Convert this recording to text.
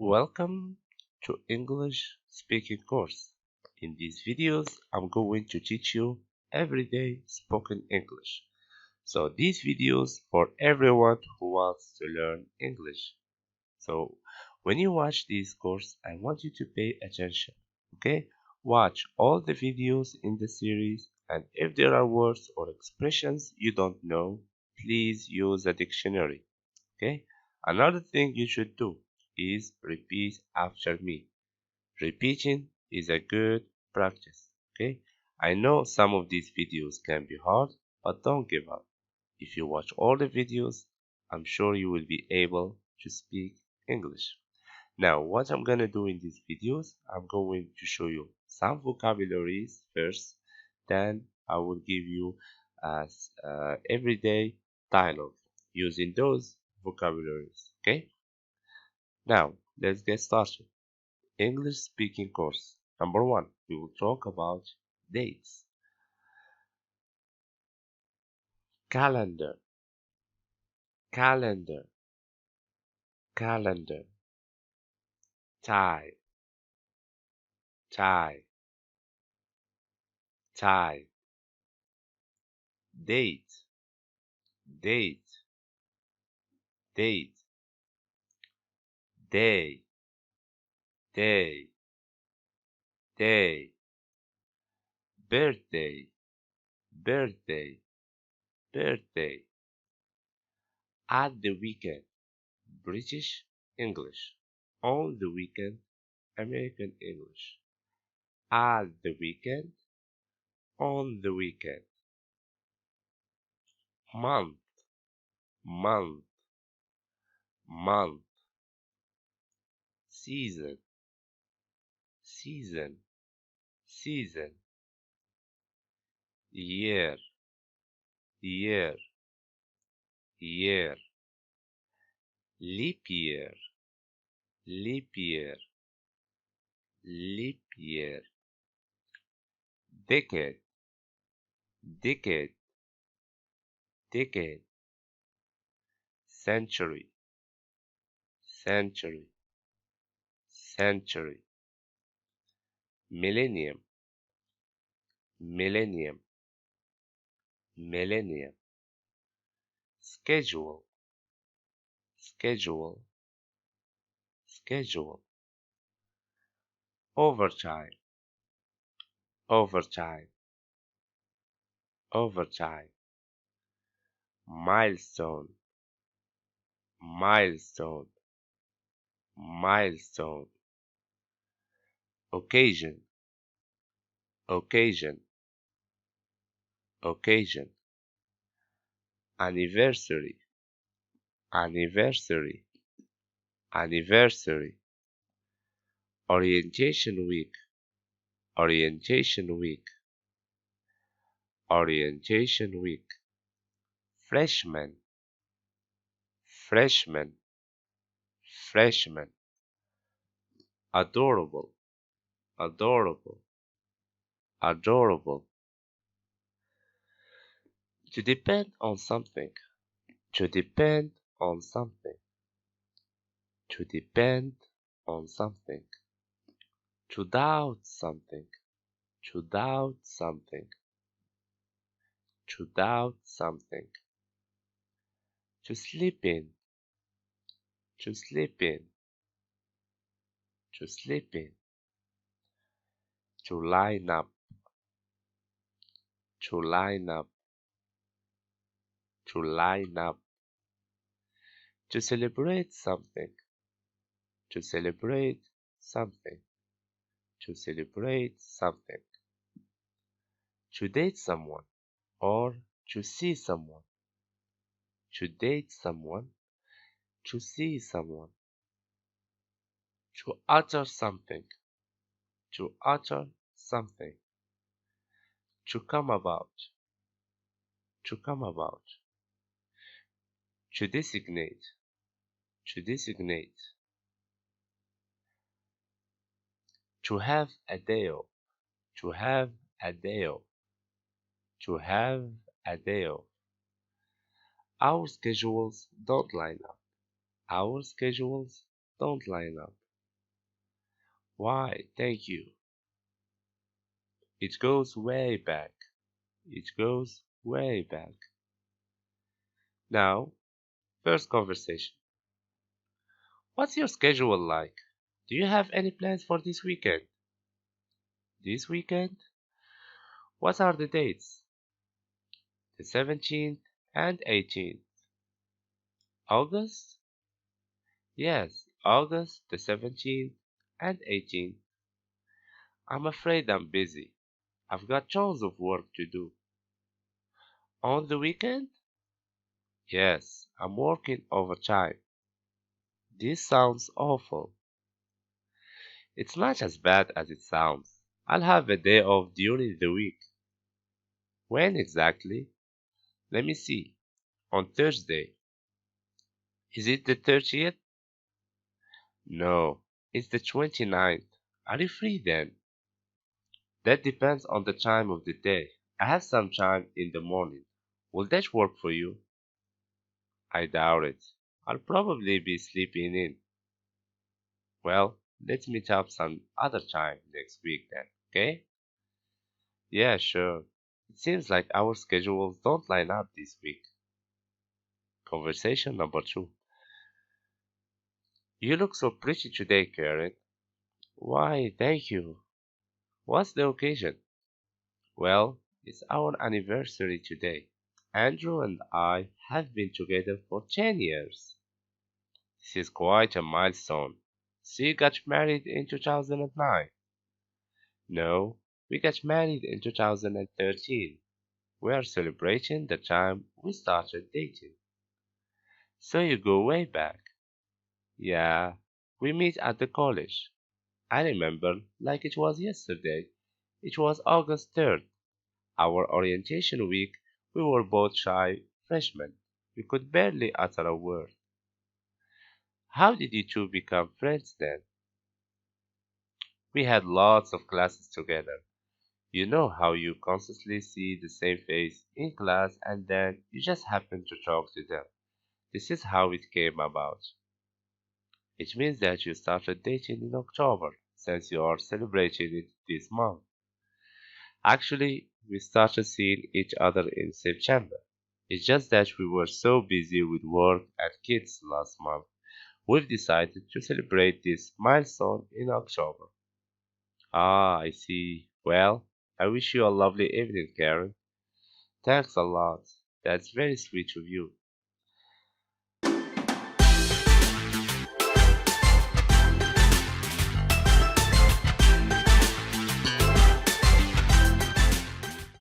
Welcome to English speaking course. In these videos, I'm going to teach you everyday spoken English. So these videos for everyone who wants to learn English. So when you watch this course, I want you to pay attention. Okay? Watch all the videos in the series, and if there are words or expressions you don't know, please use a dictionary. Okay? Another thing you should do is repeat after me. Repeating is a good practice. Okay? I know some of these videos can be hard, but don't give up. If you watch all the videos, I'm sure you will be able to speak English. Now, what I'm gonna do in these videos, I'm going to show you some vocabularies first, then I will give you everyday dialogue using those vocabularies. Okay? Now, let's get started. English speaking course. Number one, we will talk about dates. Calendar, calendar, calendar. Tie, tie, tie. Date, date, date. Day, day, day. Birthday, birthday, birthday. At the weekend, British English. On the weekend, American English. At the weekend, on the weekend. Month, month, month. Season, season, season. Year, year, year. Leap year, leap year, leap year. Decade, decade, decade. Century, century, century. Millennium, millennium, millennium. Schedule, schedule, schedule. Overtime, overtime, overtime. Milestone, milestone, milestone. Occasion, occasion, occasion. Anniversary, anniversary, anniversary. Orientation week, orientation week, orientation week. Freshman, freshman, freshman. Adorable, adorable, adorable. To depend on something, to depend on something, to depend on something. To doubt something, to doubt something, to doubt something. To sleep in, to sleep in, to sleep in. To line up, to line up, to line up. To celebrate something, to celebrate something, to celebrate something. To date someone or to see someone, to date someone, to see someone. To utter something, to utter something. To come about, to come about. To designate, to designate. To have a day off, to have a day off, to have a day off. Our schedules don't line up, our schedules don't line up. Why, thank you. It goes way back. It goes way back. Now, first conversation. What's your schedule like? Do you have any plans for this weekend? This weekend? What are the dates? The 17th and 18th. August? Yes, August the 17th and 18th. I'm afraid I'm busy. I've got tons of work to do. On the weekend? Yes, I'm working overtime. This sounds awful. It's not as bad as it sounds. I'll have a day off during the week. When exactly? Let me see. On Thursday. Is it the 30th? No, it's the 29th. Are you free then? That depends on the time of the day. I have some time in the morning. Will that work for you? I doubt it. I'll probably be sleeping in. Well, let's meet up some other time next week then, okay? Yeah, sure. It seems like our schedules don't line up this week. Conversation number two. You look so pretty today, Karen. Why, thank you. What's the occasion? Well, it's our anniversary today. Andrew and I have been together for 10 years. This is quite a milestone. So you got married in 2009? No, we got married in 2013. We are celebrating the time we started dating. So you go way back. Yeah, we met at the college. I remember like it was yesterday. It was August 3rd, our orientation week. We were both shy freshmen. We could barely utter a word. How did you two become friends then? We had lots of classes together. You know how you constantly see the same face in class and then you just happen to talk to them. This is how it came about. It means that you started dating in October, since you are celebrating it this month. Actually, we started seeing each other in September. It's just that we were so busy with work and kids last month, we've decided to celebrate this milestone in October. Ah, I see. Well, I wish you a lovely evening, Karen. Thanks a lot. That's very sweet of you.